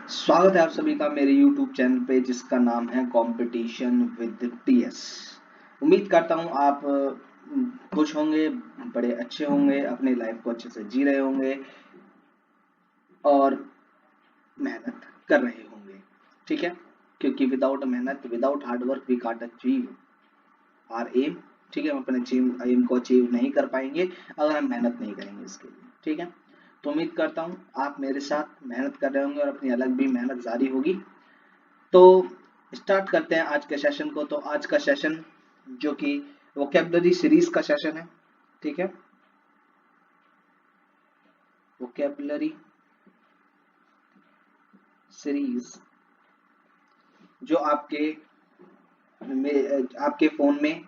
स्वागत है आप सभी का मेरे YouTube चैनल पे जिसका नाम है कंपटीशन विद टीएस। उम्मीद करता हूँ आप खुश होंगे, बड़े अच्छे होंगे, अपनी लाइफ को अच्छे से जी रहे होंगे और मेहनत कर रहे होंगे। ठीक है, क्योंकि विदाउट मेहनत, without hard work we can't achieve our aim. ठीक है, हम अपने एम को अचीव नहीं कर पाएंगे अगर हम मेहनत नहीं करेंगे इसके लिए। ठीक है, तो उम्मीद करता हूँ आप मेरे साथ मेहनत कर रहे होंगे और अपनी अलग भी मेहनत जारी होगी। तो स्टार्ट करते हैं आज के सेशन को। तो आज का सेशन जो कि वोकेबलरी सीरीज का सेशन है। ठीक है, वोकेबलरी सीरीज जो आपके फोन में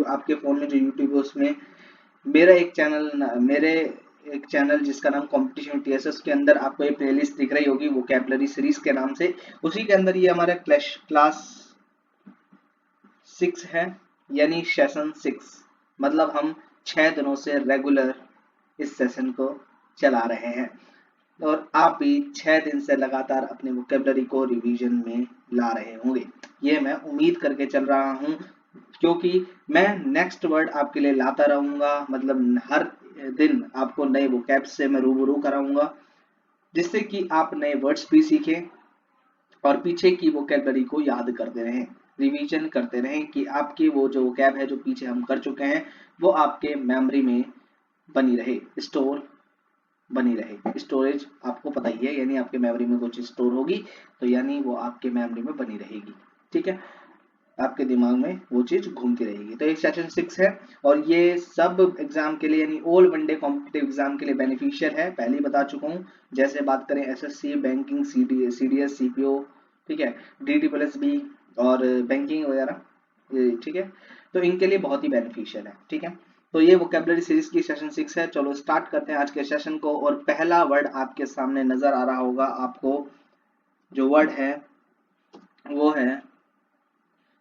आपके फोन में जो यूट्यूब है उसमें मेरे एक चैनल जिसका नाम कंपटीशन टीएसएस के अंदर आपको ये प्लेलिस्ट दिख रही होगी वोकेबलरी सीरीज के नाम से। उसी के अंदर ये हमारा क्लास 6 है, यानी सेशन 6। मतलब हम 6 दिनों से रेगुलर इस सेशन को चला रहे हैं और आप भी 6 दिन से लगातार अपने वोकेबलरी को रिवीजन में ला रहे होंगे। ये मैं उम्मीद करके चल रहा हूँ, क्योंकि मैं नेक्स्ट वर्ड आपके लिए लाता रहूंगा। मतलब हर दिन आपको नए वोकैब से मैं रूबरू कराऊंगा, जिससे कि आप नए वर्ड्स भी सीखें और पीछे की वोकैबलरी को याद करते रहें, रिवीजन करते रहें कि आपकी वो जो वोकैब है जो पीछे हम कर चुके हैं वो आपके मेमोरी में बनी रहे, स्टोर बनी रहे। स्टोरेज आपको पता ही है, यानी आपके मेमोरी में कुछ स्टोर होगी तो यानी वो आपके मेमोरी में बनी रहेगी। ठीक है, आपके दिमाग में वो चीज घूमती रहेगी। तो ये सेशन 6 है और ये सब एग्जाम के लिए यानी ऑल वनडे कॉम्पिटिटिव एग्जाम के लिए बेनिफिशियल है, पहले ही बता चुका हूँ। जैसे बात करें एसएससी, बैंकिंग, सीडीएस, सीपीओ, ठीक है, DDSB और बैंकिंग वगैरह, ठीक है, तो इनके लिए बहुत ही बेनिफिशियल है। ठीक है, तो ये वोकेबलरी सीरीज की सेशन 6 है। चलो स्टार्ट करते हैं आज के सेशन को। और पहला वर्ड आपके सामने नजर आ रहा होगा आपको, जो वर्ड है वो है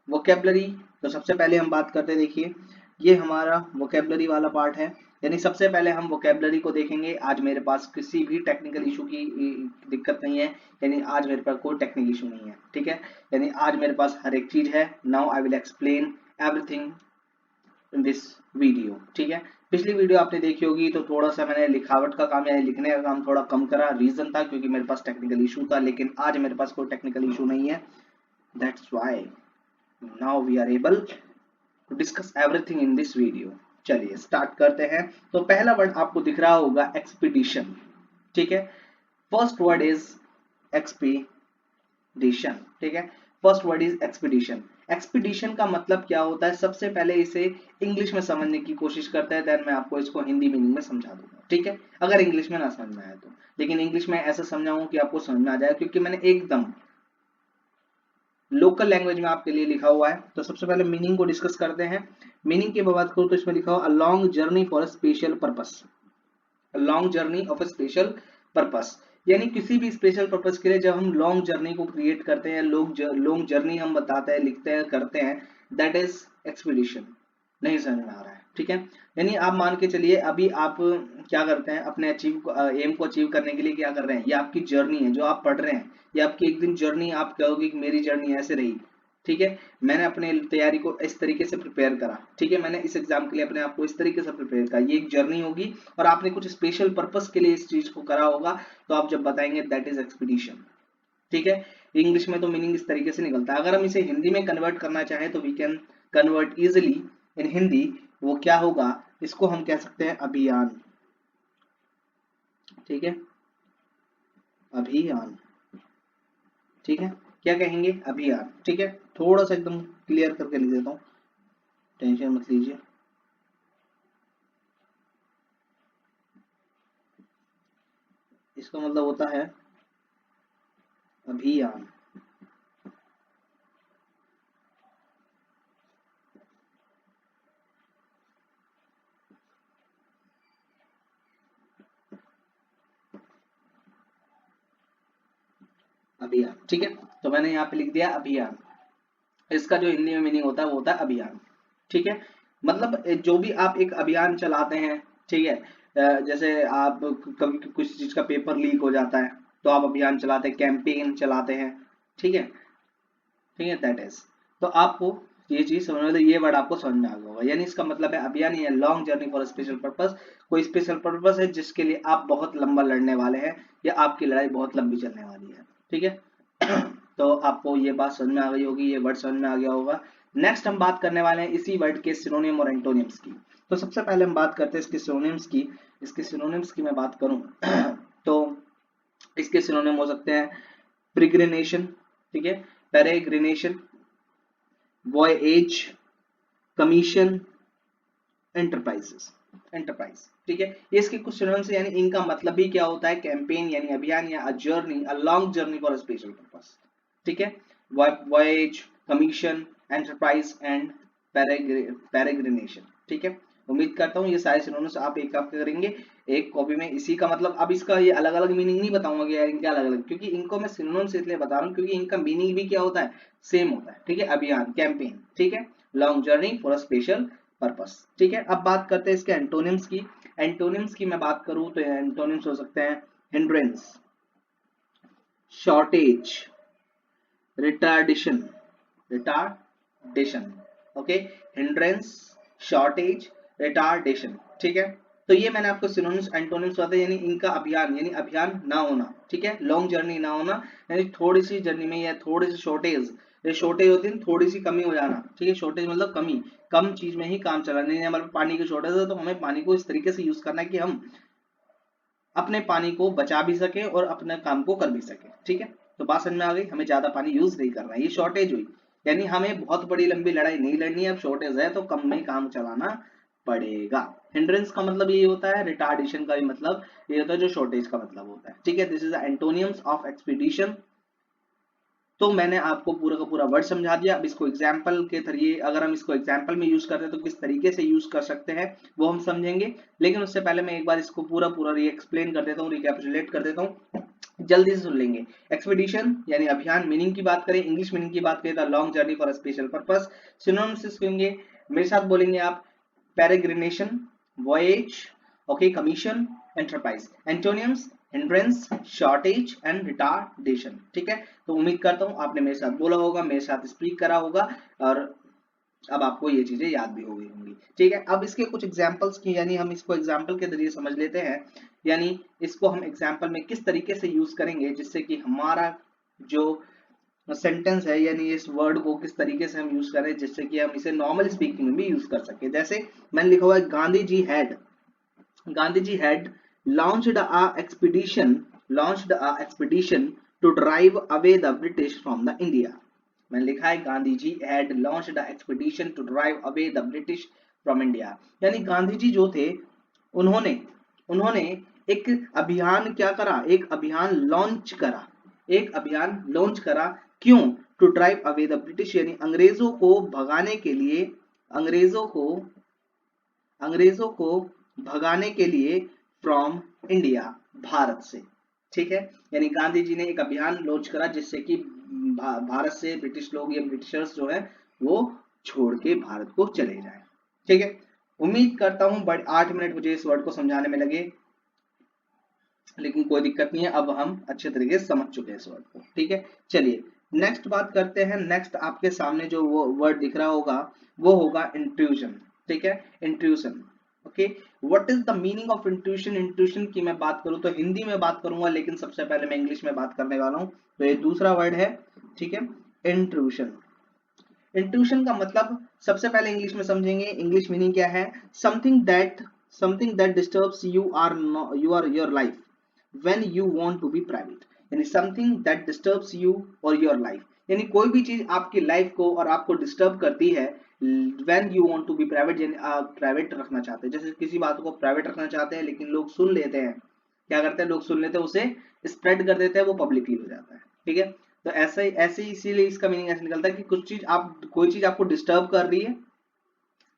वोकेबलरी। तो सबसे पहले हम बात करते हैं, देखिए ये हमारा वोकेबलरी वाला पार्ट है, यानी सबसे पहले हम वोकेबलरी को देखेंगे। आज मेरे पास किसी भी टेक्निकल इशू की दिक्कत नहीं है, यानी आज मेरे पास कोई टेक्निकल इशू नहीं है। ठीक है, यानी आज मेरे पास हर एक चीज है। Now I will explain everything in this video. ठीक है, पिछली वीडियो आपने देखी होगी तो थोड़ा सा मैंने लिखावट का काम यानी लिखने का काम थोड़ा कम करा, रीजन था क्योंकि मेरे पास टेक्निकल इशू था, लेकिन आज मेरे पास कोई टेक्निकल इशू नहीं है। That's why now we are able to discuss everything in this video। चलिए स्टार्ट करते हैं। तो पहला वर्ड आपको दिख रहा होगा एक्सपीडिशन। ठीक है, फर्स्ट वर्ड इज एक्सपीडिशन। ठीक है, first word is expedition. Expedition का मतलब क्या होता है, सबसे पहले इसे इंग्लिश में समझने की कोशिश करते हैं, देन मैं आपको इसको हिंदी मीनिंग में समझा दूंगा। ठीक है, अगर इंग्लिश में ना समझ में आए तो, लेकिन इंग्लिश में ऐसा समझाऊंगा कि आपको समझ में आ जाए, क्योंकि मैंने एकदम लोकल लैंग्वेज में आपके लिए लिखा हुआ है। तो सबसे पहले मीनिंग को डिस्कस करते हैं। मीनिंग की बात करूं तो इसमें लिखा हुआ a long journey for a special purpose. Long journey of a special purpose, यानी किसी भी स्पेशल पर्पस के लिए जब हम लॉन्ग जर्नी को क्रिएट करते हैं, लॉन्ग जर्नी हम बताते हैं, लिखते हैं, करते हैं, दैट इज एक्सपीडिशन। नहीं समझ में आ रहा है? ठीक है, यानी आप मान के चलिए अभी आप क्या करते हैं, अपने एम को अचीव करने के लिए क्या कर रहे हैं, ये आपकी जर्नी है जो आप पढ़ रहे हैं, ये आपकी एक दिन जर्नी, आप कहोगे कि मेरी जर्नी ऐसे रही। ठीक है, मैंने अपने तैयारी को इस तरीके से प्रिपेयर करा। ठीक है, मैंने इस एग्जाम के लिए अपने आप को इस तरीके से प्रिपेयर करा, ये एक जर्नी होगी और आपने कुछ स्पेशल पर्पस के लिए इस चीज को करा होगा, तो आप जब बताएंगे दैट इज एक्सपीडिशन। ठीक है, इंग्लिश में तो मीनिंग इस तरीके से निकलता है। अगर हम इसे हिंदी में कन्वर्ट करना चाहें तो we can convert easily in Hindi. वो क्या होगा, इसको हम कह सकते हैं अभियान। ठीक है, अभियान। ठीक है, क्या कहेंगे, अभियान। ठीक है, थोड़ा सा एकदम क्लियर करके लिख देता हूँ, टेंशन मत लीजिए। इसका मतलब होता है अभियान। अभियान, ठीक है, तो मैंने यहाँ पे लिख दिया अभियान। इसका जो हिंदी में मीनिंग होता है वो होता है अभियान। ठीक है, मतलब जो भी आप एक अभियान चलाते हैं, ठीक है, जैसे आप कभी कुछ चीज का पेपर लीक हो जाता है, तो आप अभियान चलाते हैं, कैंपेन चलाते हैं, ठीक है, ठीक है, दैट इज। तो आपको ये चीज समझ में, ये वर्ड आपको समझ में आ गया होगा। यानी इसका मतलब है अभियान या long journey for special purpose, कोई स्पेशल पर्पस है जिसके लिए आप बहुत लंबा लड़ने वाले हैं या आपकी लड़ाई बहुत लंबी चलने वाली है, ठीक है। तो आपको ये बात समझ में आ गई होगी, ये वर्ड समझ में आ गया होगा। नेक्स्ट हम बात करने वाले हैं इसी वर्ड के सिनोनिम और एंटोनिम्स की। तो सबसे पहले हम बात करते हैं इसके सिनोनिम्स की। इसके सिनोनिम्स की मैं बात करूं तो इसके सिनोनिम हो सकते हैं प्रिग्रेनेशन, ठीक है, पेरेग्रिनेशन, वॉयएज, कमीशन, एंटरप्राइज, ठीक है। ये इसके कुछ सिनोनिम्स हैं, यानी इनका मतलब भी क्या होता है, कैंपेन यानी अभियान या a journey, a long journey for a special purpose, ठीक है। वॉयएज, कमीशन, एंटरप्राइज एंड पेरेग्रिनेशन, ठीक है। उम्मीद करता हूँ ये सारे सिनोनिम्स आप एक आप करेंगे एक कॉपी में। इसी का मतलब अब इसका ये अलग अलग मीनिंग नहीं बताऊंगा कि यार इनके अलग अलग, क्योंकि इनको मैं सिनोनिम्स इसलिए बता रहा हूँ क्योंकि इनका मीनिंग भी क्या होता है, सेम होता है, ठीक है। अभियान, कैंपेन, ठीक है, long journey for a special purpose, ठीक है। अब बात करते हैं इसके एंटोनिम्स की। एंटोनिम्स की मैं बात करूं तो एंटोनिम्स हो सकते हैं hindrance, shortage, retardation, okay, hindrance, shortage, retardation, ठीक है। तो ये मैंने आपको सिनोनिम्स एंटोनिम्स बताया, यानी इनका अभियान यानी अभियान ना होना, ठीक है, लॉन्ग जर्नी ना होना, यानी थोड़ी सी जर्नी में या थोड़ी सी शॉर्टेज, ये शॉर्टेज होती है थोड़ी सी कमी हो जाना, ठीक है, शॉर्टेज मतलब कमी, कम चीज में ही काम चलाना। नहीं हमारे पानी की शॉर्टेज है तो हमें पानी को इस तरीके से यूज करना है कि हम अपने पानी को बचा भी सके और अपने काम को कर भी सके, ठीक है। तो बात समझ में आ गई, हमें ज्यादा पानी यूज नहीं करना है, ये शॉर्टेज हुई, यानी हमें बहुत बड़ी लंबी लड़ाई नहीं लड़नी है, अब शॉर्टेज है तो कम में काम चलाना पड़ेगा। हिंड्रेंस का मतलब ये होता है, रिटार्डेशन का भी मतलब ये होता है जो शॉर्टेज का मतलब होता है, ठीक है। This is the एंटोनियम्स of expedition. तो मैंने आपको पूरा का पूरा वर्ड समझा दिया। अब इसको एग्जाम्पल के जरिए, अगर हम इसको एग्जाम्पल में यूज करते हैं तो किस तरीके से यूज कर सकते हैं वो हम समझेंगे, लेकिन उससे पहले मैं एक बार इसको पूरा पूरा री एक्सप्लेन कर देता हूँ, रिकैपिचुलेट कर देता हूँ, जल्दी से सुन लेंगे। एक्सपीडिशन यानी अभियान, मीनिंग की बात करें, इंग्लिश मीनिंग की बात करें तो long journey for a special purpose. Synonyms कहेंगे, मेरे साथ बोलेंगे आप, peregrination, voyage, okay, commission, enterprise. Antonyms, hindrance, shortage and retardation, ठीक है। तो उम्मीद करता हूं आपने मेरे साथ बोला होगा, मेरे साथ स्पीक करा होगा और अब आपको ये चीजें याद भी हो गई होंगी, ठीक है। अब इसके कुछ एग्जांपल्स की, यानी हम इसको एग्जांपल के जरिए समझ लेते हैं, यानी इसको हम एग्जांपल में किस तरीके से यूज करेंगे जिससे कि हमारा जो सेंटेंस है यानी इस वर्ड को किस तरीके से हम यूज करें जिससे कि हम इसे नॉर्मल स्पीकिंग में भी यूज कर सके। जैसे मैंने लिखा हुआ है Gandhi ji had launched a expedition to drive away the British from the India। मैंने लिखा है Gandhi ji had launched a expedition to drive away the British from India। यानी गांधी जी जो थे उन्होंने उन्होंने एक अभियान क्या करा, एक अभियान लॉन्च करा, क्यों, to drive away the British, यानी अंग्रेजों को भगाने के लिए, अंग्रेजों को भगाने के लिए फ्रॉम इंडिया, भारत से, ठीक है। यानी गांधी जी ने एक अभियान लॉन्च करा जिससे कि भारत से ब्रिटिश लोग या ब्रिटिशर्स जो है वो छोड़ के भारत को चले जाए, ठीक है। उम्मीद करता हूं 8 मिनट मुझे इस वर्ड को समझाने में लगे, लेकिन कोई दिक्कत नहीं है, अब हम अच्छे तरीके से समझ चुके हैं इस वर्ड को, ठीक है। चलिए नेक्स्ट बात करते हैं। नेक्स्ट आपके सामने जो वो वर्ड दिख रहा होगा वो होगा इंट्रूजन, ठीक है, intrusion, okay. What is the meaning of intrusion? Intrusion की मैं बात करूं तो हिंदी में बात करूंगा, लेकिन सबसे पहले मैं इंग्लिश में बात करने वाला हूं। तो ये दूसरा वर्ड है, ठीक है, इंट्रूजन। इंट्रूजन का मतलब सबसे पहले इंग्लिश में समझेंगे। इंग्लिश मीनिंग क्या है? Something that disturbs your life when you want to be private, यानी something that disturbs you or your life, यानी कोई भी चीज आपकी लाइफ को और आपको डिस्टर्ब करती है when you want to be private, यानी आप प्राइवेट रखना चाहते हैं। जैसे किसी बात को प्राइवेट रखना चाहते हैं लेकिन लोग सुन लेते हैं, क्या करते हैं, लोग सुन लेते हैं, उसे स्प्रेड कर देते हैं, वो पब्लिकली हो जाता है, ठीक है। तो ऐसे इसीलिए इसका मीनिंग ऐसे निकलता है कि कोई चीज आपको डिस्टर्ब कर रही है,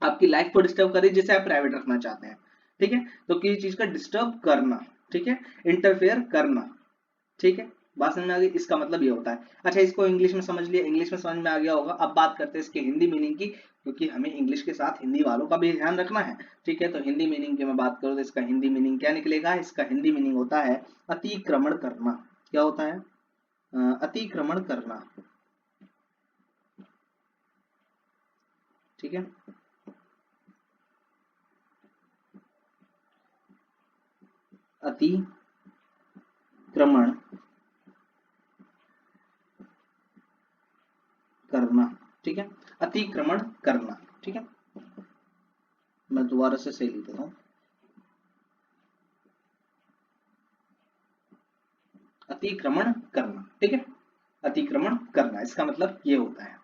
आपकी लाइफ को डिस्टर्ब कर रही है, जिसे आप प्राइवेट रखना चाहते हैं, ठीक है। तो किसी चीज का डिस्टर्ब करना, ठीक है, इंटरफेयर करना, ठीक है। बात समझ में आ गई, इसका मतलब ये होता है। अच्छा, इसको इंग्लिश में समझ लिया, इंग्लिश में समझ में आ गया होगा। अब बात करते हैं इसके हिंदी मीनिंग की, क्योंकि हमें इंग्लिश के साथ हिंदी वालों का भी ध्यान रखना है, ठीक है। तो हिंदी मीनिंग की मैं बात करूं तो इसका हिंदी मीनिंग क्या निकलेगा? इसका हिंदी मीनिंग होता है अतिक्रमण करना, क्या होता है? अतिक्रमण करना, ठीक है। अतिक्रमण करना, ठीक है, अतिक्रमण करना, ठीक है। मैं दोबारा से सही लिख देता हूं, अतिक्रमण करना, ठीक है, अतिक्रमण करना, इसका मतलब ये होता है।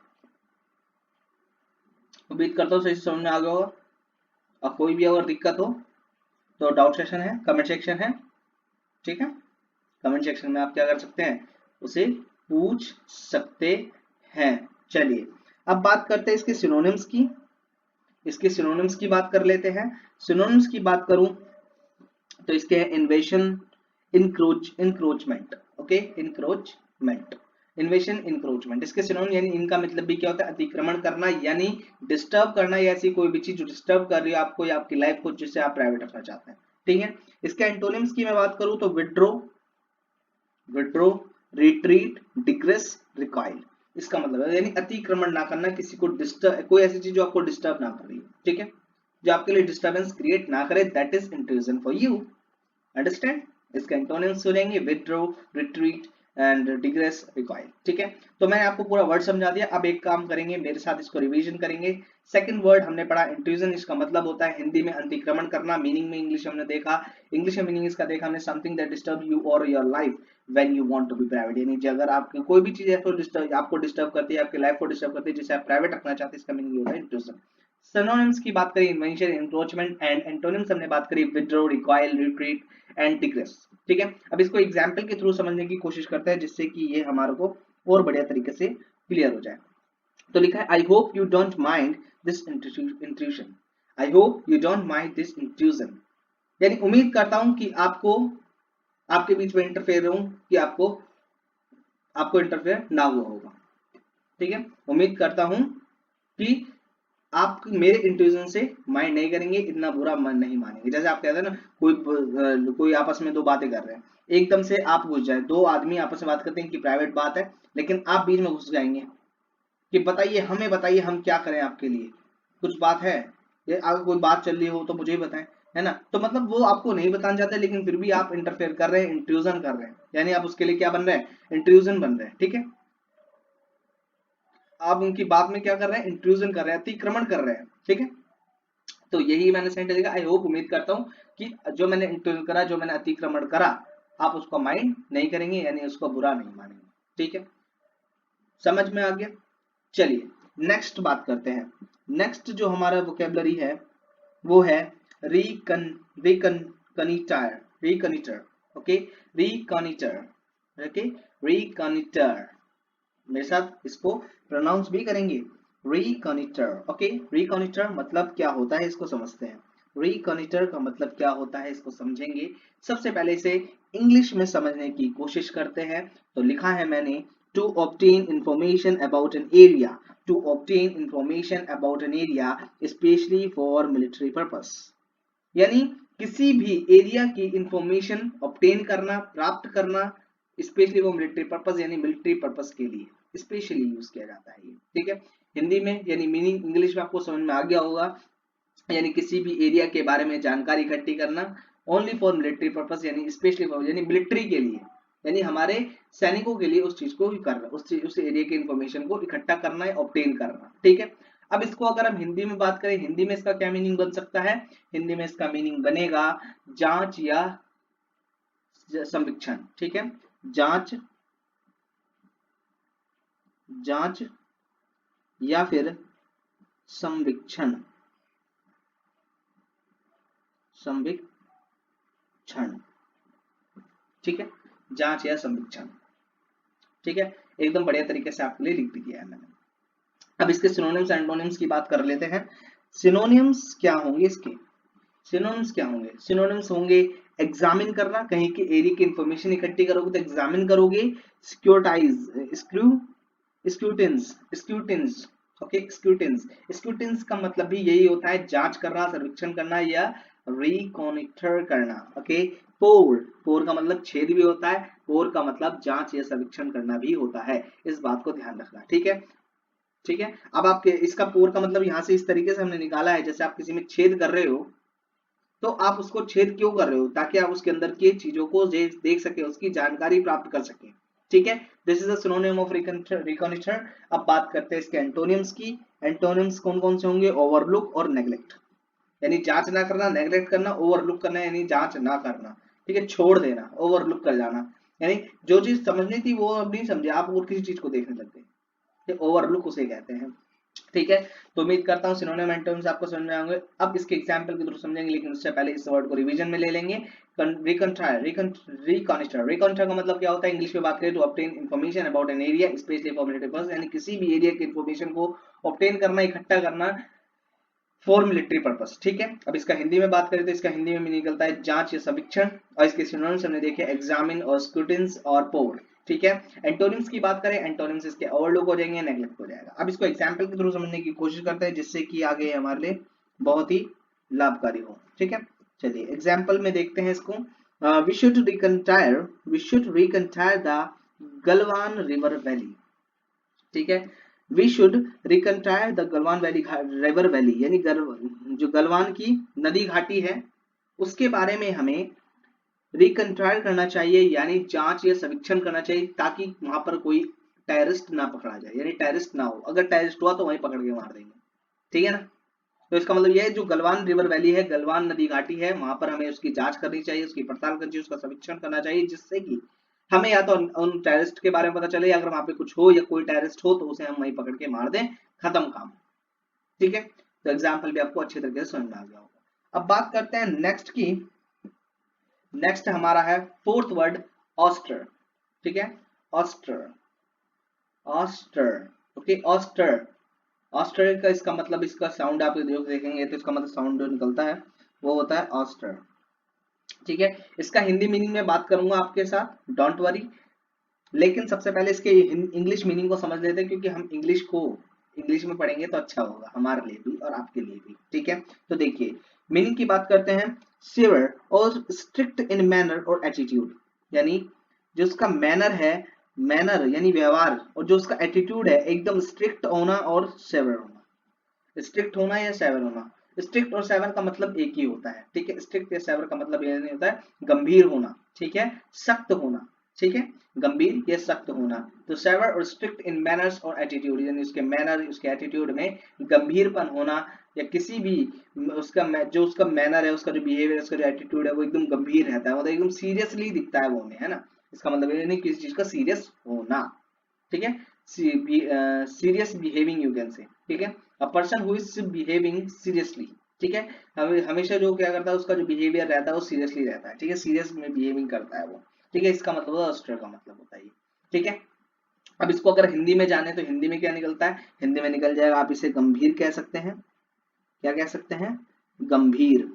उम्मीद करता हूँ सही से समझ में आ गया होगा। और कोई भी अगर दिक्कत हो तो डाउट सेक्शन है, कमेंट सेक्शन है, ठीक है। कमेंट सेक्शन में आप क्या कर सकते हैं, उसे पूछ सकते हैं। चलिए अब बात करते हैं इसके सिनोनिम्स की। इसके सिनोनिम्स की बात कर लेते हैं। सिनोनिम्स की बात करूं तो इसके हैं इन्वेशन, इंक्रोचमेंट, ओके, इंक्रोचमेंट, इन्वेशन, इंक्रोचमेंट। इसके सिनोनिम यानी इनका मतलब भी क्या होता है, अतिक्रमण करना यानी डिस्टर्ब करना, या ऐसी कोई भी चीज जो डिस्टर्ब कर रही है आपको या आपकी लाइफ को, जिससे आप प्राइवेट रखना चाहते हैं, ठीक है। इसके एंटोनिम्स की मैं बात करूं तो withdraw, withdraw, retreat, digress, recoil. इसका मतलब है यानी अतिक्रमण ना करना, किसी को डिस्टर्ब, कोई ऐसी चीज जो आपको डिस्टर्ब ना कर रही है, ठीक है, जो आपके लिए डिस्टर्बेंस क्रिएट ना करे, that is intrusion for you. Understand? इसका एंटोनिम्स सुनेंगे, withdraw, retreat and digress, recoil, ठीक है। तो मैंने आपको पूरा वर्ड समझा दिया। अब एक काम करेंगे, मेरे साथ इसको रिवीजन करेंगे। सेकंड वर्ड हमने पढ़ा इंट्रूजन, इसका मतलब होता है हिंदी में अतिक्रमण करना, मीनिंग में इंग्लिश हमने देखा, इंग्लिश में मीनिंग इसका देखा हमने, समथिंग दैट डिस्टर्ब यू और your life when you want to be private, यानी अगर आपकी कोई भी चीज आपको डिस्टर्ब करती है, आपकी लाइफ को डिस्टर्ब करती है, जिसे आप प्राइवेट रखना चाहते हैं, इसका मीनिंग होता है इंट्रूजन। सिनोनिम्स की बात करें, इन्वेंशन, एनक्रोचमेंट एंड एंटोनिम्स हमने बात करी, withdraw, recoil, retreat and digress, ठीक है। अब इसको एग्जांपल के थ्रू समझने की कोशिश करते हैं, जिससे कि ये हमारे को और बढ़िया तरीके से क्लियर हो जाए। तो लिखा है, I hope you don't mind this intrusion, I hope you don't mind this intrusion, यानी उम्मीद करता हूं कि आपको, आपके बीच में इंटरफेयर रहूं, कि आपको इंटरफेयर ना हुआ होगा, ठीक है। उम्मीद करता हूं कि आप मेरे इंट्यूजन से माइंड नहीं करेंगे, इतना बुरा मन नहीं मानेंगे। जैसे आप कहते हैं ना, कोई आपस में दो बातें कर रहे हैं, एकदम से आप घुस जाए, दो आदमी आपस में बात करते हैं कि प्राइवेट बात है, लेकिन आप बीच में घुस जाएंगे कि बताइए, हमें बताइए, हम क्या करें आपके लिए, कुछ बात है, ये अगर कोई बात चल रही हो तो मुझे ही बताएं, है ना। तो मतलब वो आपको नहीं बताना चाहते, लेकिन फिर भी आप इंटरफेयर कर रहे हैं, इंट्रूजन कर रहे हैं, यानी आप उसके लिए क्या बन रहे हैं, इंट्रूजन बन रहे हैं, ठीक है। आप उनकी बात में क्या कर रहे हैं, इंट्रूजन कर रहे हैं, अतिक्रमण कर रहे हैं, ठीक है। तो यही मैंने सेंटेंस लिखा, आई होप, उम्मीद करता हूं कि जो मैंने इंट्रूजन करा, जो मैंने अतिक्रमण करा, आप उसको माइंड नहीं करेंगे, यानी उसको बुरा नहीं मानेंगे, ठीक है। समझ में आ गया? चलिए नेक्स्ट बात करते हैं। नेक्स्ट जो हमारा वोकेबलरी है वो है रिकन रिकन कनिटर, रिकनिटर, ओके, रिकनिटर, ओके, रिकनिटर। मेरे साथ इसको प्रोनाउंस भी करेंगे, रिकॉनिटर, ओके। रिकॉनिटर मतलब क्या होता है, इसको समझते हैं। रिकॉनिटर का मतलब क्या होता है, इसको समझेंगे। सबसे पहले इसे इंग्लिश में समझने की कोशिश करते हैं। तो लिखा है मैंने, to obtain information about an area, to obtain information about an area specially for military purpose, यानी किसी भी एरिया की इंफॉर्मेशन ऑब्टेन करना, प्राप्त करना, स्पेशली वो मिलिट्री पर्पस, यानी मिलिट्री पर्पस के लिए स्पेशली यूज किया जाता है ये, ठीक है। हिंदी में यानी मीनिंग इंग्लिश में आपको समझ में आ गया होगा, यानी किसी भी एरिया के बारे में जानकारी इकट्ठी करना, ओनली फॉर मिलिट्री पर्पस, यानी स्पेशली फॉर, यानी मिलिट्री के लिए, यानी हमारे सैनिकों के लिए उस चीज को करना, उस एरिया की इंफॉर्मेशन को इकट्ठा करना है, ऑब्टेन करना, ठीक है। अब इसको अगर हम हिंदी में बात करें, हिंदी में इसका क्या मीनिंग बन सकता है, हिंदी में इसका मीनिंग बनेगा जांच या संवीक्षण, ठीक है। जांच, जांच या फिर संवीक्षण, संवीक्षण, ठीक है, जांच या संवीक्षण, ठीक है। एकदम बढ़िया तरीके से आपके लिए लिख भी दिया है मैंने। अब इसके सिनोनिम्स एंटोनिम्स की बात कर लेते हैं। सिनोनिम्स क्या होंगे इसके, सिनोनिम्स क्या होंगे, सिनोनिम्स होंगे एग्जामिन करना, कहीं के एरिया की इंफॉर्मेशन इकट्ठी करोगे तो एग्जामिन करोगे, सिक्योरिटाइज, स्क्रूटिन्स, स्क्रूटिन्स, ओके, स्क्रूटिन्स, स्क्रूटिन्स का मतलब भी यही होता है, जांच करना, सर्वेक्षण करना या रिकॉनिटर करना, ओके। पोर, पोर का मतलब छेद भी होता है, पोर का मतलब जांच या सर्वेक्षण करना भी होता है, इस बात को ध्यान रखना। ठीक है, ठीक है। अब आपके इसका पोर का मतलब यहाँ से इस तरीके से हमने निकाला है, जैसे आप किसी में छेद कर रहे हो तो आप उसको छेद क्यों कर रहे हो, ताकि आप उसके अंदर की चीजों को देख सके, उसकी जानकारी प्राप्त कर सके। ठीक है, this is a synonym of recognition. अब बात करते हैं इसके एंटोनिम्स की। एंटोनिम्स कौन कौन से होंगे? ओवरलुक और नेग्लेक्ट, यानी जांच ना करना, नेग्लेक्ट करना, ओवरलुक करना यानी जांच ना करना। ठीक है, छोड़ देना, ओवरलुक कर जाना, यानी जो चीज समझनी थी वो अब नहीं समझे आप और किसी चीज को देखने लग गए, ओवरलुक उसे कहते हैं। ठीक है, तो उम्मीद करता हूँ सिनोनिम एंटोनिम्स आपको समझ में आएंगे। अब इसके एग्जांपल के थ्रू समझेंगे, लेकिन उससे पहले इस वर्ड को रिवीजन में ले लेंगे। रिकॉनिस्टर का मतलब क्या होता है? इंग्लिश में बात करें तो obtain information about an area specially for military purpose, यानी किसी भी एरिया की इंफॉर्मेशन को ऑब्टेन करना, इकट्ठा करना फॉर मिलिट्री पर्पस। ठीक है, अब इसका हिंदी में बात करें तो इसका हिंदी में निकलता है जांच या समीक्षण, और इसके सिनोनिम्स हमने देखे एग्जामिन और स्क्रूटिन्स और पोर। ठीक है, एंटोनिम्स की बात करें, एंटोनिम्स इसके ओवरलुक हो जाएंगे, नेग्लेक्ट हो जाएगा। अब इसको एग्जांपल के थ्रू समझने की कोशिश करते हैं, जिससे कि आगे हमारे लिए बहुत ही लाभकारी हो। ठीक है, चलिए एग्जांपल में देखते हैं इसको। We should recontire the Galwan river valley. ठीक है, we should recontire the Galwan valley river valley, यानी जो गलवान की नदी घाटी है उसके बारे में हमें रिकंट्रायल करना चाहिए, यानी जांच या समीक्षण करना चाहिए, ताकि वहां पर कोई टेररिस्ट ना पकड़ा जाए, यानी टेररिस्ट ना हो, अगर टेररिस्ट हुआ तो वहीं पकड़ के मार देंगे। ठीक है ना, तो इसका मतलब यह है जो गलवान रिवर वैली है, गलवान नदी घाटी है, वहां पर हमें उसकी जांच करनी चाहिए, उसकी पड़ताल करनी चाहिए, उसका समीक्षण करना चाहिए, जिससे कि हमें या तो उन टेररिस्ट के बारे में पता चले, अगर वहां पे कुछ हो या कोई टेररिस्ट हो तो उसे हम वहीं पकड़ के मार दें, खत्म काम। ठीक है, तो एग्जाम्पल भी आपको अच्छे तरीके से समझ में आ गया होगा। अब बात करते हैं नेक्स्ट की। नेक्स्ट हमारा है फोर्थ वर्ड ऑस्टर। ठीक है, ouster, ouster, okay, ouster. Ouster का इसका मतलब, इसका साउंड आप देखेंगे तो इसका मतलब साउंड जो निकलता है वो होता है ऑस्टर। ठीक है, इसका हिंदी मीनिंग में बात करूंगा आपके साथ, डोंट वरी, लेकिन सबसे पहले इसके इंग्लिश मीनिंग को समझ लेते हैं, क्योंकि हम इंग्लिश में पढ़ेंगे तो अच्छा होगा हमारे लिए भी और आपके लिए भी। ठीक है, तो देखिए मीनिंग की बात करते हैं। सिवर और स्ट्रिक्ट इन मैनर और एटीट्यूड, यानी जो उसका मैनर है, मैनर यानी व्यवहार, और जो उसका एटीट्यूड है एकदम स्ट्रिक्ट होना और सेवर होना। स्ट्रिक्ट होना या सेवर होना, स्ट्रिक्ट और सेवर का मतलब एक ही होता है। ठीक है, स्ट्रिक्ट या सेवर का मतलब यह नहीं होता है गंभीर होना, ठीक है, सख्त होना। ठीक है, गंभीर या सख्त होना। तो सेवर और स्ट्रिक्ट इन मैनर्स और एटीट्यूड, यानी उसके मैनर, उसके एटीट्यूड में गंभीरपन होना, या किसी भी उसका जो उसका मैनर है, उसका जो बिहेवियर, उसका जो एटीट्यूड है वो एकदम गंभीर रहता है, मतलब एकदम सीरियसली दिखता है वो हमें, है ना। इसका मतलब ये नहीं किसी चीज का सीरियस होना। ठीक है, serious behaving you can say. ठीक है, a person who is behaving seriously. ठीक है, हमेशा जो क्या करता है उसका जो बिहेवियर रहता है वो सीरियसली रहता है। ठीक है, सीरियस में बिहेविंग करता है वो। ठीक है, इसका मतलब ऑस्टर का मतलब होता है ये। ठीक है, अब इसको अगर हिंदी में जाने तो हिंदी में क्या निकलता है? हिंदी में निकल जाएगा, आप इसे गंभीर कह सकते हैं। क्या कह सकते हैं? गंभीर।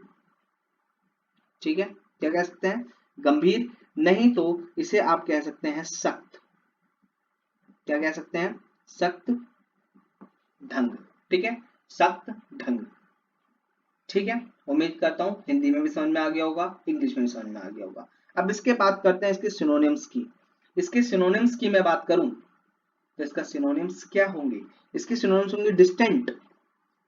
ठीक है, क्या कह सकते हैं? गंभीर। नहीं तो इसे आप कह सकते हैं सख्त। क्या कह सकते हैं? सख्त ढंग। ठीक है, सख्त ढंग। ठीक है, उम्मीद करता हूं हिंदी में भी समझ में आ गया होगा, इंग्लिश में भी समझ में आ गया होगा। अब इसके बात करते हैं इसके सिनोनिम्स की। इसके सिनोनिम्स की मैं बात करूं तो इसका सिनोनिम्स क्या होंगे? इसके सिनोनिम्स होंगे डिस्टेंट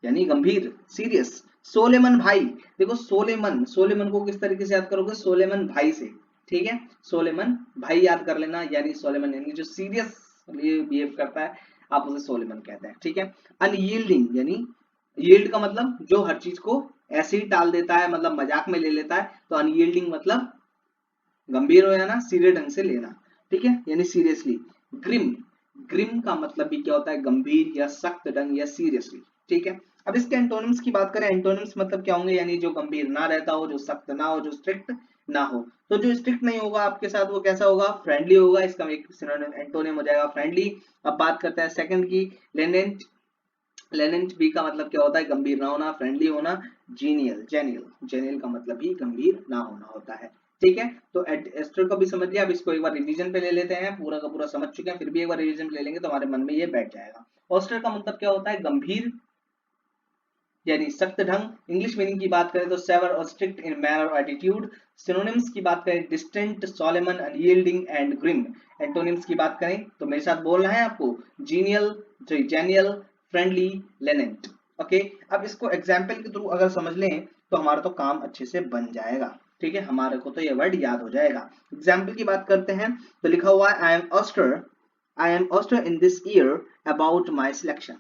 यानी गंभीर, सीरियस, सोलेमन भाई। देखो सोलेमन, सोलेमन को किस तरीके से याद करोगे? सोलेमन भाई से। ठीक है, सोलेमन भाई याद कर लेना, यानी सोलेमन यानी जो सीरियस बिहेव करता है, आप उसे सोलेमन कहते हैं। ठीक है, अनयील्डिंग यानी यील्ड का मतलब जो हर चीज को ऐसे ही टाल देता है, मतलब मजाक में ले लेता है, तो अनयील्डिंग मतलब गंभीर हो जाना, सीरियस ढंग से लेना। ठीक है, यानी सीरियसली। ग्रिम, ग्रिम का मतलब भी क्या होता है? गंभीर या सख्त ढंग या सीरियसली। ठीक है, अब इसके एंटोनिम्स की बात करें, एंटोनिम्स मतलब क्या होंगे? यानी जो गंभीर ना रहता हो, जो सख्त ना हो, जो स्ट्रिक्ट ना हो। तो जो स्ट्रिक्ट नहीं होगा आपके साथ वो कैसा होगा? फ्रेंडली होगा, इसका एक एंटोनिम हो जाएगा फ्रेंडली। अब बात करते हैं सेकंड की, लेनेंट। लेनेंट बी का मतलब क्या होता है? गंभीर ना होना, फ्रेंडली होना। जीनियल, जेनियल, जेनियल का मतलब भी गंभीर ना होना होता है। ठीक है, तो एस्टर को भी समझ लिया। अब इसको एक बार रिवीजन पे ले लेते हैं, पूरा का पूरा समझ चुके हैं, फिर भी एक बार रिवीजन पे ले लेंगे तो हमारे मन में ये बैठ जाएगा। ऑस्टर का मतलब क्या होता है? गंभीर यानी सख्त ढंग। इंग्लिश मीनिंग की बात करें तो सेवर और स्ट्रिक्ट इन मैनर और एटीट्यूड। सिनोनिम्स की बात करें distant, solemn, unyielding and grim. Antonyms की बात करें तो मेरे साथ बोलना है आपको, genial, genial, friendly, lenient. Okay, अब इसको एग्जाम्पल के थ्रू अगर समझ लें तो हमारा तो काम अच्छे से बन जाएगा। ठीक है, हमारे को तो ये वर्ड याद हो जाएगा। एग्जाम्पल की बात करते हैं तो लिखा हुआ है I am ouster in this year about my selection.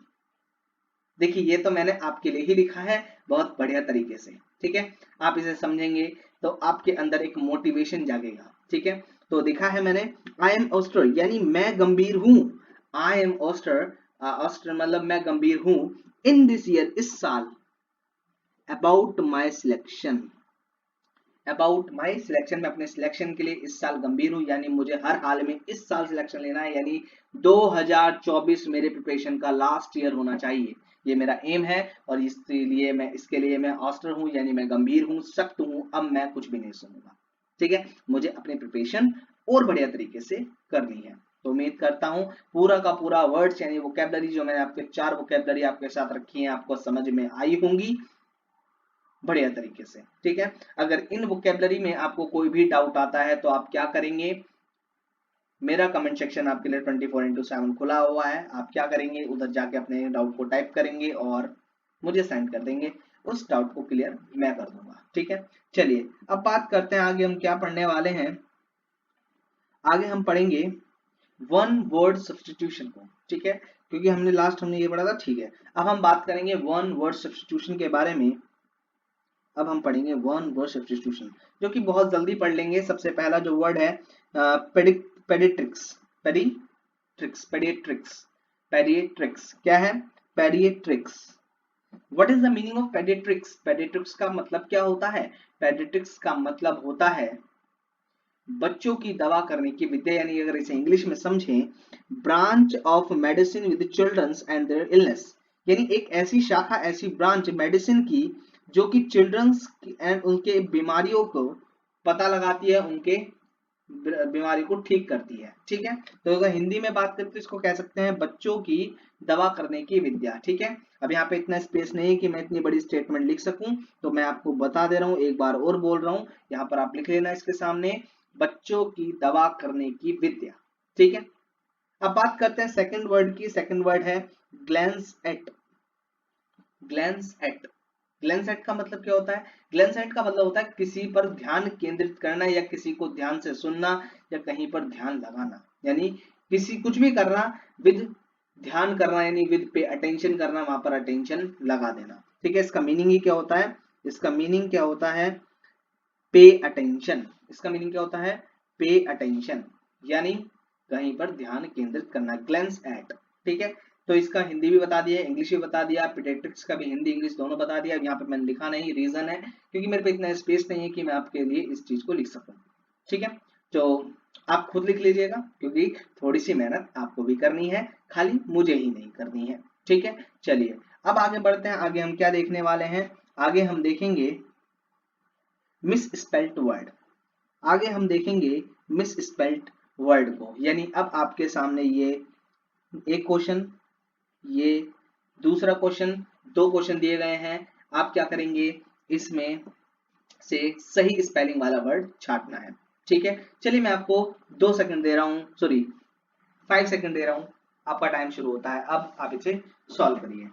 देखिए ये तो मैंने आपके लिए ही लिखा है बहुत बढ़िया तरीके से। ठीक है, आप इसे समझेंगे तो आपके अंदर एक मोटिवेशन जागेगा। ठीक है, तो लिखा है मैंने आई एम ऑस्टर यानी मैं गंभीर हूं। आई एम ऑस्टर, ऑस्टर मतलब मैं गंभीर हूं। इन दिस ईयर, इस साल। About my selection, about my selection, में अपने सिलेक्शन के लिए इस साल गंभीर हूं, यानी मुझे हर हाल में इस साल सिलेक्शन लेना है, यानी 2024 मेरे प्रिपरेशन का लास्ट ईयर होना चाहिए। ये मेरा एम है और इसके लिए मैं ऑस्टर हूं, यानी मैं गंभीर हूं, सख्त हूं, अब मैं कुछ भी नहीं सुनूंगा। ठीक है, मुझे अपनी प्रिपरेशन और बढ़िया तरीके से करनी है। तो उम्मीद करता हूं पूरा का पूरा वर्ड्स यानी वोकैबुलरी जो मैंने आपके 4 वोकैबुलरी आपके साथ रखी है आपको समझ में आई होंगी बढ़िया तरीके से। ठीक है, अगर इन वोकैबुलरी में आपको कोई भी डाउट आता है तो आप क्या करेंगे, मेरा कमेंट सेक्शन आपके लिए 24/7 खुला हुआ है। आप क्या करेंगे, उधर जाके अपने डाउट को टाइप करेंगे और मुझे सेंड कर देंगे, उस डाउट को क्लियर मैं कर दूंगा। ठीक है, चलिए अब बात करते हैं आगे हम क्या पढ़ने वाले हैं। आगे हम पढ़ेंगे वन वर्ड सब्स्टिट्यूशन को। ठीक है, क्योंकि हमने ये पढ़ा था। ठीक है, अब हम बात करेंगे वन वर्ड सब्स्टिट्यूशन के बारे में। अब हम पढ़ेंगे वन वर्ड सब्स्टिट्यूशन, जो कि बहुत जल्दी पढ़ लेंगे। सबसे पहला जो वर्ड है पेडिट्रिक्स। पेडिट्रिक्स, पेडिट्रिक्स, पेडिट्रिक्स क्या है, paediatrics. What is the meaning of paediatrics? Paediatrics का मतलब क्या होता है? पेडिट्रिक्स का मतलब होता है बच्चों की दवा करने की विद्या, यानी अगर इसे इंग्लिश में समझें, branch of medicine with childrens and their illness, यानी एक ऐसी शाखा, ऐसी ब्रांच मेडिसिन की जो कि चिल्ड्रंस एंड उनके बीमारियों को पता लगाती है, उनके बीमारी को ठीक करती है। ठीक है, तो अगर हिंदी में बात करते तो इसको कह सकते हैं बच्चों की दवा करने की विद्या। ठीक है, अब यहाँ पे इतना स्पेस नहीं है कि मैं इतनी बड़ी स्टेटमेंट लिख सकूं, तो मैं आपको बता दे रहा हूं, एक बार और बोल रहा हूं, यहाँ पर आप लिख लेना इसके सामने, बच्चों की दवा करने की विद्या। ठीक है, अब बात करते हैं सेकंड वर्ड की। सेकंड वर्ड है glans eight. Glans eight, glans eight का मतलब क्या होता है? ग्लैंस एट का मतलब होता है किसी पर ध्यान केंद्रित करना, या किसी को ध्यान से सुनना, या कहीं पर ध्यान लगाना, यानी किसी कुछ भी करना विद ध्यान करना, यानी विद पे अटेंशन करना, वहां पर अटेंशन लगा देना। ठीक है, इसका मीनिंग ही क्या होता है? इसका मीनिंग क्या होता है? Pay attention. इसका मीनिंग क्या होता है? पे अटेंशन, यानी कहीं पर ध्यान केंद्रित करना, ग्लैंस एट। ठीक है, तो इसका हिंदी भी बता दिया, इंग्लिश भी बता दिया, पेडियाट्रिक्स का भी हिंदी इंग्लिश दोनों बता दिया। यहाँ पे मैंने लिखा नहीं, रीजन है क्योंकि मेरे पे इतना स्पेस नहीं है कि मैं आपके लिए इस चीज को लिख सकूं। ठीक है, तो आप खुद लिख लीजिएगा, क्योंकि थोड़ी सी मेहनत आपको भी करनी है, खाली मुझे ही नहीं करनी है। ठीक है, चलिए अब आगे बढ़ते हैं। आगे हम क्या देखने वाले हैं? आगे हम देखेंगे मिस स्पेल्ट वर्ड। आगे हम देखेंगे मिस स्पेल्ट वर्ड को, यानी अब आपके सामने ये एक क्वेश्चन, ये दूसरा क्वेश्चन, दो क्वेश्चन दिए गए हैं। आप क्या करेंगे, इसमें से सही स्पेलिंग वाला वर्ड छांटना है। ठीक है, चलिए मैं आपको 2 सेकंड दे रहा हूं, सॉरी 5 सेकंड दे रहा हूं, आपका टाइम शुरू होता है। अब आप इसे सॉल्व करिए।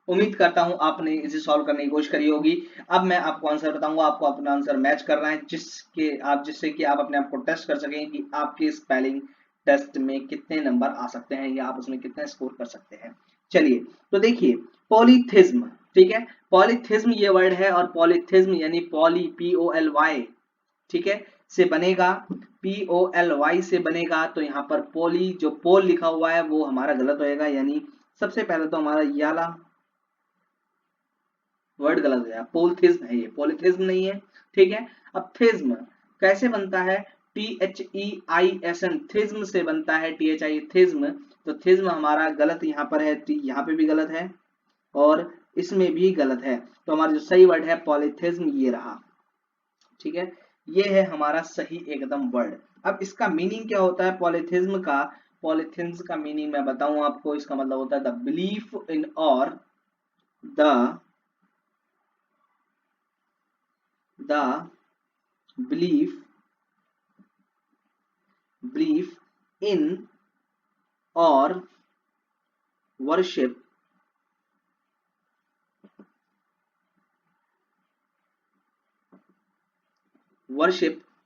उम्मीद करता हूं आपने इसे सॉल्व करने की कोशिश करी होगी। अब मैं आपको आंसर बताऊंगा, आपको अपना आंसर मैच करना है, जिससे कि आप अपने आप को टेस्ट कर सकें कि आपके स्पेलिंग टेस्ट में कितने नंबर आ सकते हैं, या आप उसमें कितने स्कोर कर सकते हैं। चलिए तो देखिए, पॉलीथिज्म। ठीक है, पॉलीथिज्म ये वर्ड है, और पॉलीथिज्म यानी POLY, ठीक है, से बनेगा, POLY से बनेगा। तो यहाँ पर पोली, जो पोल लिखा हुआ है वो हमारा गलत होएगा, यानी सबसे पहले तो हमारा ये वाला वर्ड गलत है, पोलथिज्म है, ये पॉलीथिज्म नहीं है। ठीक है, अब थिज्म कैसे बनता है? THEISM, थिज्म से बनता है, THI थिज्म। तो थिज्म हमारा गलत यहाँ पर है, यहाँ पे भी गलत है और इसमें भी गलत है। तो हमारा जो सही वर्ड है पॉलीथिज्म ये रहा। ठीक है, ये है हमारा सही एकदम वर्ड। अब इसका मीनिंग क्या होता है पॉलीथिज्म का? पॉलीथिज्म का मीनिंग मैं बताऊं आपको, इसका मतलब होता है द बिलीफ इन और द बिलीफ इन और worship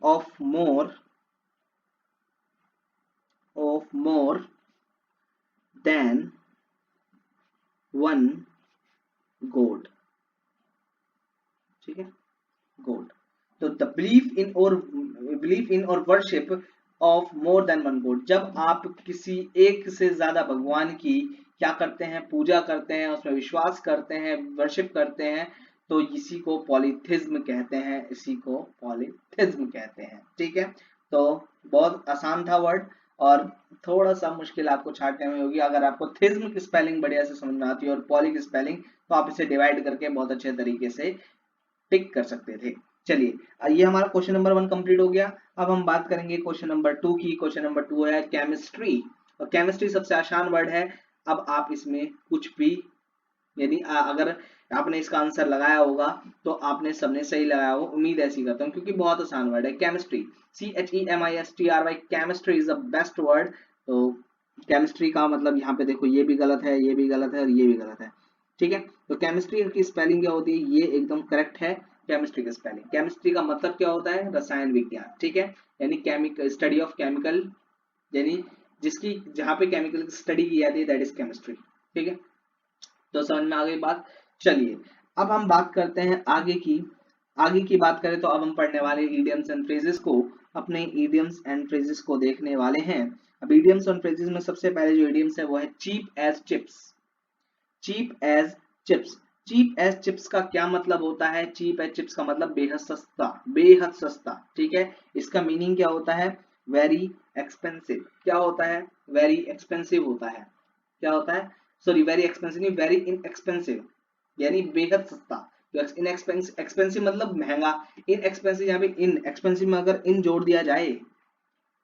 of more than one God. ठीक है, गॉड। तो द बिलीफ इन और worship of more than one God, जब आप किसी एक से ज्यादा भगवान की क्या करते हैं, पूजा करते हैं, उसमें विश्वास करते हैं, वर्शिप करते हैं, तो इसी को पॉलीथिज्म कहते हैं, इसी को पॉलीथिज्म कहते हैं। ठीक है, तो बहुत आसान था वर्ड और थोड़ा सा मुश्किल आपको छाटने में होगी। अगर आपको थिज्म की स्पेलिंग बढ़िया से समझ में आती है और पॉली की स्पेलिंग, तो आप इसे डिवाइड करके बहुत अच्छे तरीके से टिक कर सकते थे। चलिए, ये हमारा क्वेश्चन नंबर 1 कंप्लीट हो गया। अब हम बात करेंगे क्वेश्चन नंबर 2 की। क्वेश्चन नंबर 2 है केमिस्ट्री, और केमिस्ट्री सबसे आसान वर्ड है। अब आप इसमें कुछ भी, यानी अगर आपने इसका आंसर लगाया होगा तो आपने सबने सही लगाया हो, उम्मीद ऐसी करता हूँ, क्योंकि बहुत आसान वर्ड है chemistry. CHEMISTRY, chemistry is the best word. तो केमिस्ट्री का मतलब यहाँ पे देखो, ये भी गलत है, ये भी गलत है और ये भी गलत है। ठीक है, तो केमिस्ट्री की स्पेलिंग क्या होती है, ये एकदम करेक्ट है। केमिस्ट्री की स्पेलिंग, केमिस्ट्री का मतलब क्या होता है, रसायन विज्ञान। ठीक है, यानी केमिकल, स्टडी ऑफ केमिकल, यानी जिसकी जहां पे केमिकल की स्टडी की जाती है, दैट इज केमिस्ट्री। ठीक है, तो समझ में आ गई बात। चलिए, अब हम बात करते हैं आगे की बात करें तो अब हम पढ़ने वाले इडियम्स एंड फ्रेजेस को, अपने इडियम्स एंड फ्रेजेस को देखने वाले हैं। अब इडियम्स एंड फ्रेजेस में सबसे पहले जो इडियम्स है वो है cheap as chips. Cheap as chips, cheap as chips का क्या मतलब होता है? चीप एज चिप्स का मतलब बेहद सस्ता, बेहद सस्ता। ठीक है, इसका मीनिंग क्या होता है? Very expensive. क्या होता है? वेरी एक्सपेंसिव होता है। क्या होता है? सॉरी, वेरी एक्सपेंसिव नहीं, वेरी इनएक्सपेंसिव, यानी बेहद सस्ता। एक्सपेंसिव मतलब महंगा, इनएक्सपेंसिव, यहाँ पे इन एक्सपेंसिव में अगर इन जोड़ दिया जाए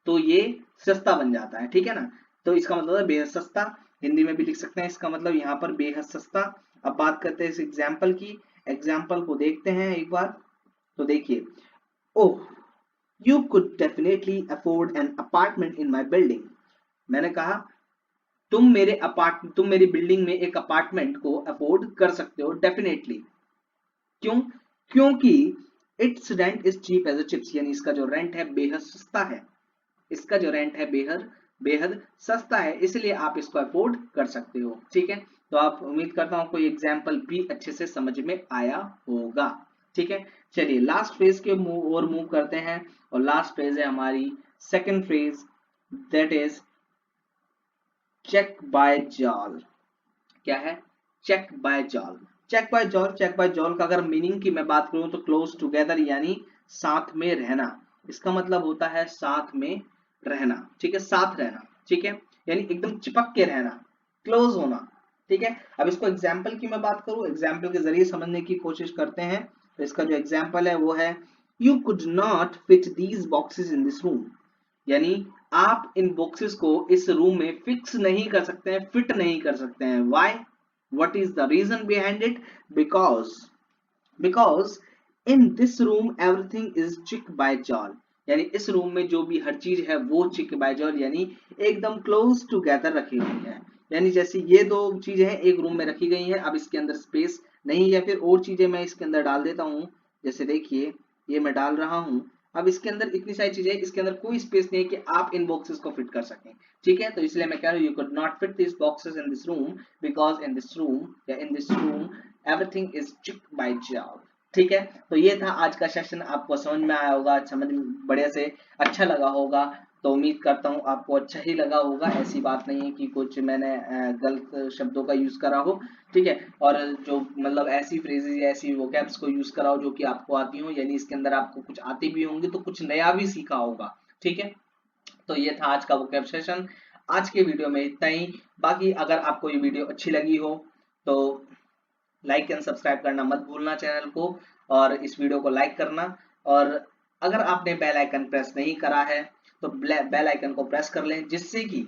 तो ये सस्ता बन जाता है। ठीक है ना, तो इसका मतलब है बेहद सस्ता। हिंदी में भी लिख सकते हैं इसका मतलब यहाँ पर बेहद सस्ता। अब बात करते हैं इस एग्जाम्पल की, एग्जाम्पल को देखते हैं एक बार। तो देखिए, oh, you could definitely afford an apartment in my building. मैंने कहा तुम मेरी बिल्डिंग में एक अपार्टमेंट को अफोर्ड कर सकते हो, डेफिनेटली। क्यों? क्योंकि it's rent is cheap as a chips, यानी इसका जो रेंट है बेहद सस्ता है। इसका जो रेंट है बेहद बेहद सस्ता है, इसलिए आप इसको अफोर्ड कर सकते हो। ठीक है, तो आप, उम्मीद करता हूं आपको एग्जाम्पल भी अच्छे से समझ में आया होगा। ठीक है, चलिए लास्ट फेज के मूव करते हैं, और लास्ट फेज है हमारी second phase, that is cheek by jowl. क्या है? Cheek by jowl. Cheek by jowl का अगर मीनिंग की मैं बात करूं तो क्लोज टुगेदर, यानी साथ में रहना। इसका मतलब होता है साथ में रहना। ठीक है, साथ रहना। ठीक है, यानी एकदम चिपक के रहना, क्लोज होना। ठीक है, अब इसको एग्जाम्पल की मैं बात करूं, एग्जाम्पल के जरिए समझने की कोशिश करते हैं। तो इसका जो एग्जाम्पल है वो है, you could not fit these boxes in this room, यानी आप इन बॉक्सेस को इस रूम में फिक्स नहीं कर सकते हैं, फिट नहीं कर सकते हैं। Why? What is the reason behind it? Because in this room everything is cheek by jowl, यानी इस रूम में जो भी हर चीज है वो चिक बाय जॉल, यानी एकदम क्लोज टुगेदर रखी हुई है। यानी जैसे ये दो चीजें हैं एक रूम में रखी गई हैं, अब इसके अंदर स्पेस नहीं, या फिर और चीजें मैं इसके अंदर डाल देता हूं। जैसे देखिए, ये मैं डाल रहा हूं, अब इसके अंदर इतनी सारी चीजें, इसके अंदर कोई स्पेस नहीं है कि आप इन बॉक्सेस को फिट कर सकें। ठीक है, तो इसलिए मैं कह रहा हूं, you could not fit this boxes in this room because in this room everything is cheek by जॉल। ठीक है, तो ये था आज का सेशन, आपको समझ में आया होगा, समझ बढ़िया से अच्छा लगा होगा। तो उम्मीद करता हूँ आपको अच्छा ही लगा होगा, ऐसी बात नहीं है कि कुछ मैंने गलत शब्दों का यूज करा हो। ठीक है, और जो मतलब ऐसी फ्रेजेस या ऐसी वोकैब्स को यूज करा हो जो कि आपको आती हो, यानी इसके अंदर आपको कुछ आती भी होंगी तो कुछ नया भी सीखा होगा। ठीक है, तो ये था आज का वोकैब सेशन। आज के वीडियो में इतना ही। बाकी अगर आपको ये वीडियो अच्छी लगी हो तो लाइक एंड सब्सक्राइब करना मत भूलना चैनल को, और इस वीडियो को लाइक करना, और अगर आपने बेल आइकन प्रेस नहीं करा है तो बेल आइकन को प्रेस कर लें, जिससे कि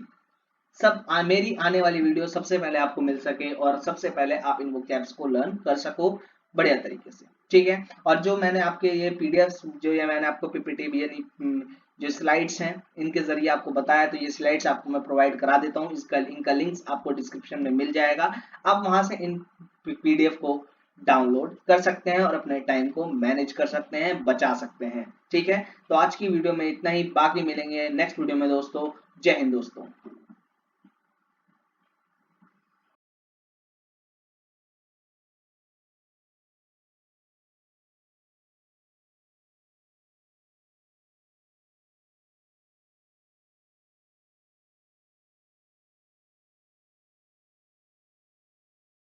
मेरी आने वाली वीडियो सबसे पहले आपको मिल सके और सबसे पहले आप इन वोकैब्स को लर्न कर सको बढ़िया तरीके से। ठीक है, और जो मैंने आपके ये पीडीएफ जो ये मैंने आपको पीपीटी यानी जो स्लाइड्स हैं इनके जरिए आपको बताया, तो ये स्लाइड्स आपको मैं प्रोवाइड करा देता हूँ। इनका लिंक्स आपको डिस्क्रिप्शन में मिल जाएगा। आप वहां से इन पीडीएफ को डाउनलोड कर सकते हैं और अपने टाइम को मैनेज कर सकते हैं, बचा सकते हैं। ठीक है, तो आज की वीडियो में इतना ही, बाकी मिलेंगे नेक्स्ट वीडियो में दोस्तों। जय हिंद दोस्तों।